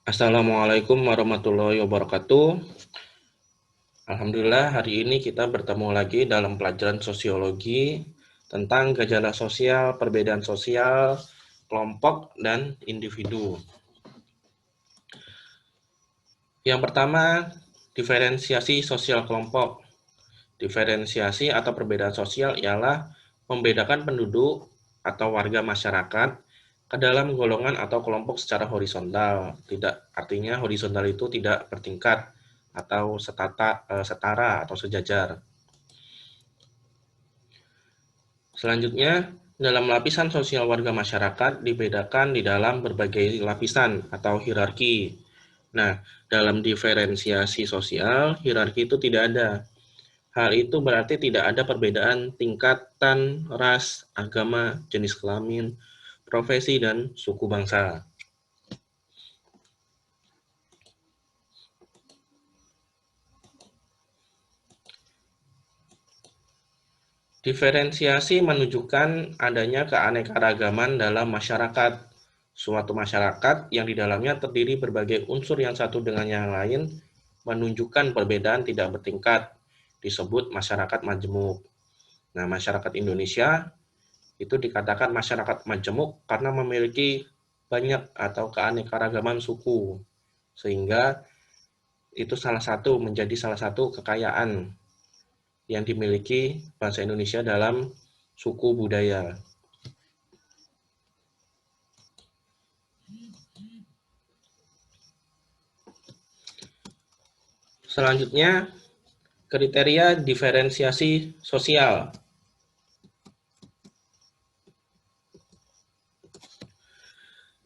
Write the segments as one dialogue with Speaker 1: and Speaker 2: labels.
Speaker 1: Assalamualaikum warahmatullahi wabarakatuh. Alhamdulillah hari ini kita bertemu lagi dalam pelajaran sosiologi tentang gejala sosial, perbedaan sosial, kelompok, dan individu. Yang pertama, diferensiasi sosial kelompok. Diferensiasi atau perbedaan sosial ialah membedakan penduduk atau warga masyarakat ke dalam golongan atau kelompok secara horizontal. Tidak, artinya horizontal itu tidak bertingkat atau setara atau sejajar. Selanjutnya, dalam lapisan sosial warga masyarakat dibedakan di dalam berbagai lapisan atau hierarki. Nah, dalam diferensiasi sosial, hierarki itu tidak ada. Hal itu berarti tidak ada perbedaan tingkatan, ras, agama, jenis kelamin, profesi, dan suku bangsa. Diferensiasi menunjukkan adanya keanekaragaman dalam masyarakat. Suatu masyarakat yang di dalamnya terdiri berbagai unsur yang satu dengan yang lain menunjukkan perbedaan tidak bertingkat, disebut masyarakat majemuk. Nah, masyarakat Indonesia itu dikatakan masyarakat majemuk karena memiliki banyak atau keanekaragaman suku, sehingga itu menjadi salah satu kekayaan yang dimiliki bangsa Indonesia dalam suku budaya. Selanjutnya, kriteria diferensiasi sosial.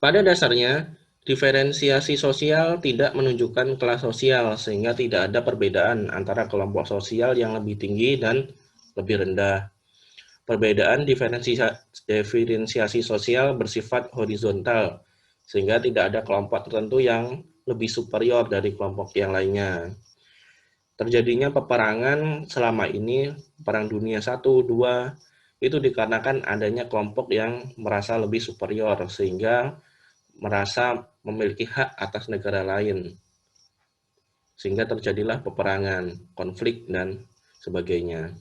Speaker 1: Pada dasarnya, diferensiasi sosial tidak menunjukkan kelas sosial, sehingga tidak ada perbedaan antara kelompok sosial yang lebih tinggi dan lebih rendah. Perbedaan diferensiasi sosial bersifat horizontal, sehingga tidak ada kelompok tertentu yang lebih superior dari kelompok yang lainnya. Terjadinya peperangan selama ini, Perang Dunia I, II, itu dikarenakan adanya kelompok yang merasa lebih superior, sehingga merasa memiliki hak atas negara lain. Sehingga terjadilah peperangan, konflik, dan sebagainya.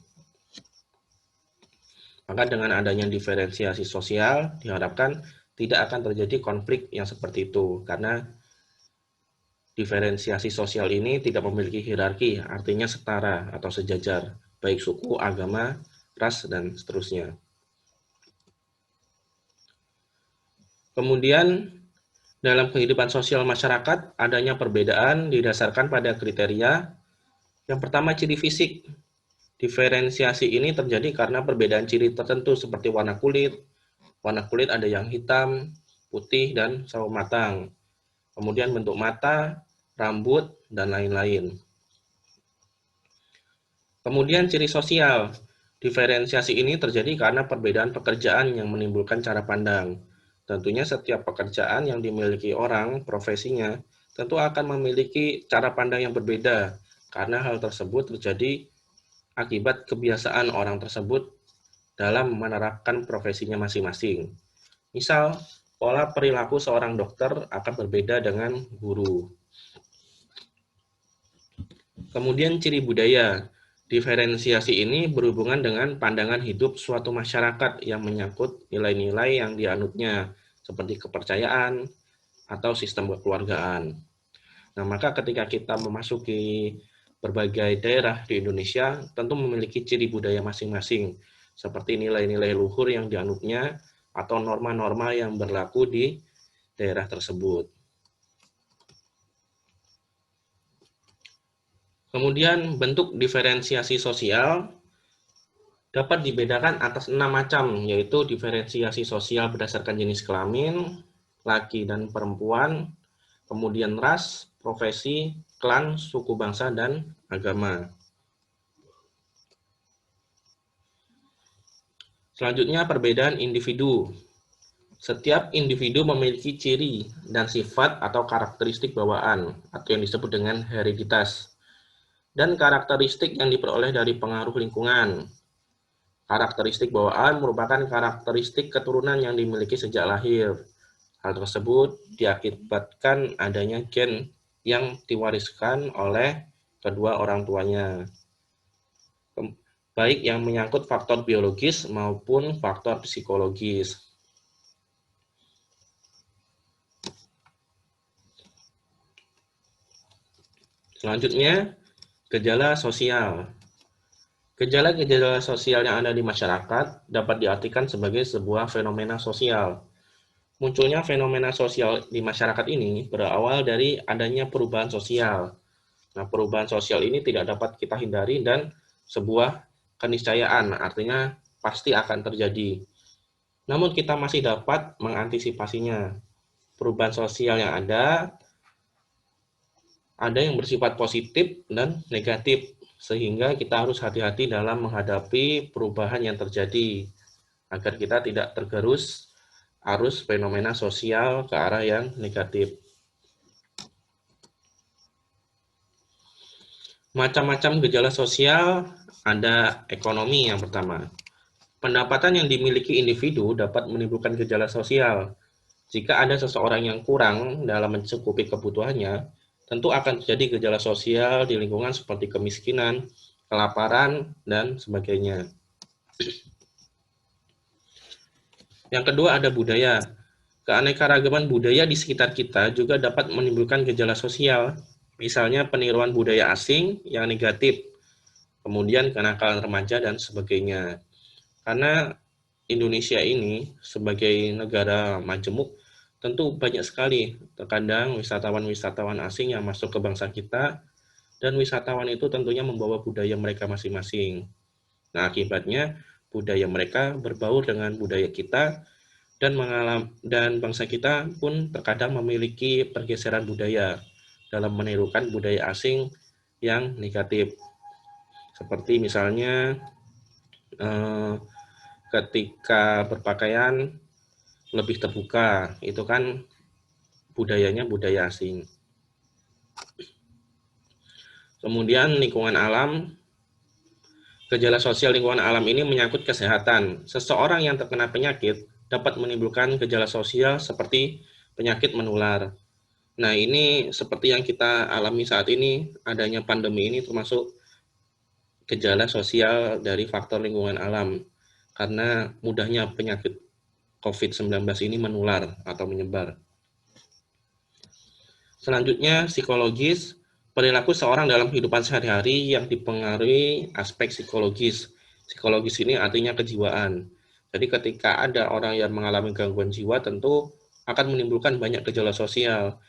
Speaker 1: Maka dengan adanya diferensiasi sosial, diharapkan tidak akan terjadi konflik yang seperti itu, karena diferensiasi sosial ini tidak memiliki hierarki, artinya setara atau sejajar, baik suku, agama, ras, dan seterusnya. Kemudian, dalam kehidupan sosial masyarakat, adanya perbedaan didasarkan pada kriteria. Yang pertama, ciri fisik. Diferensiasi ini terjadi karena perbedaan ciri tertentu seperti warna kulit. Warna kulit ada yang hitam, putih, dan sawo matang. Kemudian bentuk mata, rambut, dan lain-lain. Kemudian ciri sosial. Diferensiasi ini terjadi karena perbedaan pekerjaan yang menimbulkan cara pandang. Tentunya setiap pekerjaan yang dimiliki orang, profesinya, tentu akan memiliki cara pandang yang berbeda, karena hal tersebut terjadi akibat kebiasaan orang tersebut dalam menerapkan profesinya masing-masing. Misal, pola perilaku seorang dokter akan berbeda dengan guru. Kemudian ciri budaya. Diferensiasi ini berhubungan dengan pandangan hidup suatu masyarakat yang menyangkut nilai-nilai yang dianutnya, seperti kepercayaan atau sistem kekeluargaan. Nah, maka ketika kita memasuki berbagai daerah di Indonesia, tentu memiliki ciri budaya masing-masing, seperti nilai-nilai luhur yang dianutnya atau norma-norma yang berlaku di daerah tersebut. Kemudian bentuk diferensiasi sosial dapat dibedakan atas 6 macam, yaitu diferensiasi sosial berdasarkan jenis kelamin, laki dan perempuan, kemudian ras, profesi, klan, suku bangsa, dan agama. Selanjutnya, perbedaan individu. Setiap individu memiliki ciri dan sifat atau karakteristik bawaan, atau yang disebut dengan hereditas, dan karakteristik yang diperoleh dari pengaruh lingkungan. Karakteristik bawaan merupakan karakteristik keturunan yang dimiliki sejak lahir. Hal tersebut diakibatkan adanya gen yang diwariskan oleh kedua orang tuanya, baik yang menyangkut faktor biologis maupun faktor psikologis. Selanjutnya, gejala sosial. Gejala-gejala sosial yang ada di masyarakat dapat diartikan sebagai sebuah fenomena sosial. Munculnya fenomena sosial di masyarakat ini berawal dari adanya perubahan sosial. Nah, perubahan sosial ini tidak dapat kita hindari dan sebuah keniscayaan, artinya pasti akan terjadi. Namun kita masih dapat mengantisipasinya. Perubahan sosial yang ada yang bersifat positif dan negatif, sehingga kita harus hati-hati dalam menghadapi perubahan yang terjadi, agar kita tidak tergerus arus fenomena sosial ke arah yang negatif. Macam-macam gejala sosial, ada ekonomi yang pertama. Pendapatan yang dimiliki individu dapat menimbulkan gejala sosial. Jika ada seseorang yang kurang dalam mencukupi kebutuhannya, tentu akan terjadi gejala sosial di lingkungan seperti kemiskinan, kelaparan, dan sebagainya. Yang kedua ada budaya. Keanekaragaman budaya di sekitar kita juga dapat menimbulkan gejala sosial, misalnya peniruan budaya asing yang negatif, kemudian kenakalan remaja, dan sebagainya. Karena Indonesia ini sebagai negara majemuk, tentu banyak sekali terkadang wisatawan-wisatawan asing yang masuk ke bangsa kita, dan wisatawan itu tentunya membawa budaya mereka masing-masing. Nah, akibatnya budaya mereka berbaur dengan budaya kita, dan bangsa kita pun terkadang memiliki pergeseran budaya dalam menirukan budaya asing yang negatif. Seperti misalnya ketika berpakaian lebih terbuka, itu kan budayanya budaya asing. Kemudian lingkungan alam, gejala sosial lingkungan alam ini menyangkut kesehatan. Seseorang yang terkena penyakit dapat menimbulkan gejala sosial seperti penyakit menular. Nah, ini seperti yang kita alami saat ini, adanya pandemi ini termasuk gejala sosial dari faktor lingkungan alam, karena mudahnya penyakit COVID-19 ini menular atau menyebar. Selanjutnya, psikologis, perilaku seorang dalam kehidupan sehari-hari yang dipengaruhi aspek psikologis. Psikologis ini artinya kejiwaan. Jadi ketika ada orang yang mengalami gangguan jiwa, tentu akan menimbulkan banyak gejala sosial,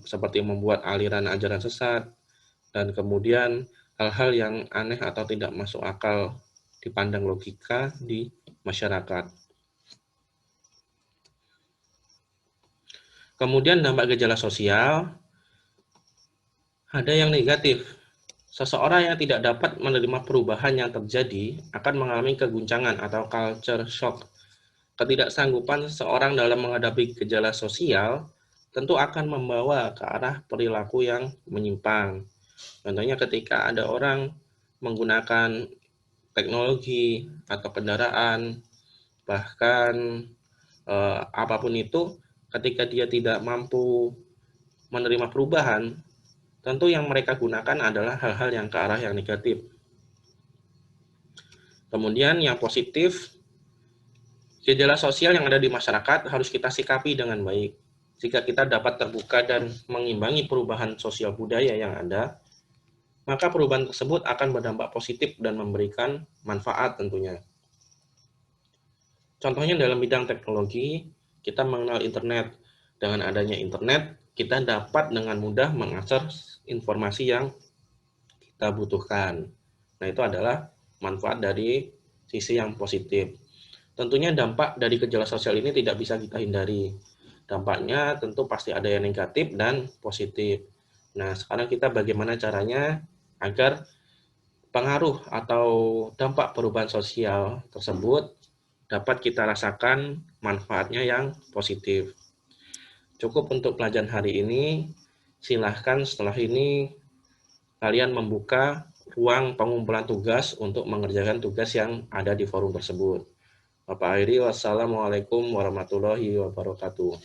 Speaker 1: seperti membuat aliran ajaran sesat, dan kemudian hal-hal yang aneh atau tidak masuk akal dipandang logika di masyarakat. Kemudian dampak gejala sosial, ada yang negatif. Seseorang yang tidak dapat menerima perubahan yang terjadi akan mengalami keguncangan atau culture shock. Ketidaksanggupan seseorang dalam menghadapi gejala sosial tentu akan membawa ke arah perilaku yang menyimpang. Contohnya ketika ada orang menggunakan teknologi atau kendaraan, bahkan apapun itu, ketika dia tidak mampu menerima perubahan, tentu yang mereka gunakan adalah hal-hal yang ke arah yang negatif. Kemudian yang positif, gejala sosial yang ada di masyarakat harus kita sikapi dengan baik. Jika kita dapat terbuka dan mengimbangi perubahan sosial budaya yang ada, maka perubahan tersebut akan berdampak positif dan memberikan manfaat tentunya. Contohnya dalam bidang teknologi, kita mengenal internet. Dengan adanya internet, kita dapat dengan mudah mengakses informasi yang kita butuhkan. Nah, itu adalah manfaat dari sisi yang positif. Tentunya dampak dari gejala sosial ini tidak bisa kita hindari. Dampaknya tentu pasti ada yang negatif dan positif. Nah, sekarang kita bagaimana caranya agar pengaruh atau dampak perubahan sosial tersebut dapat kita rasakan manfaatnya yang positif. Cukup untuk pelajaran hari ini. Silahkan setelah ini kalian membuka ruang pengumpulan tugas untuk mengerjakan tugas yang ada di forum tersebut. Bapak akhiri, wassalamualaikum warahmatullahi wabarakatuh.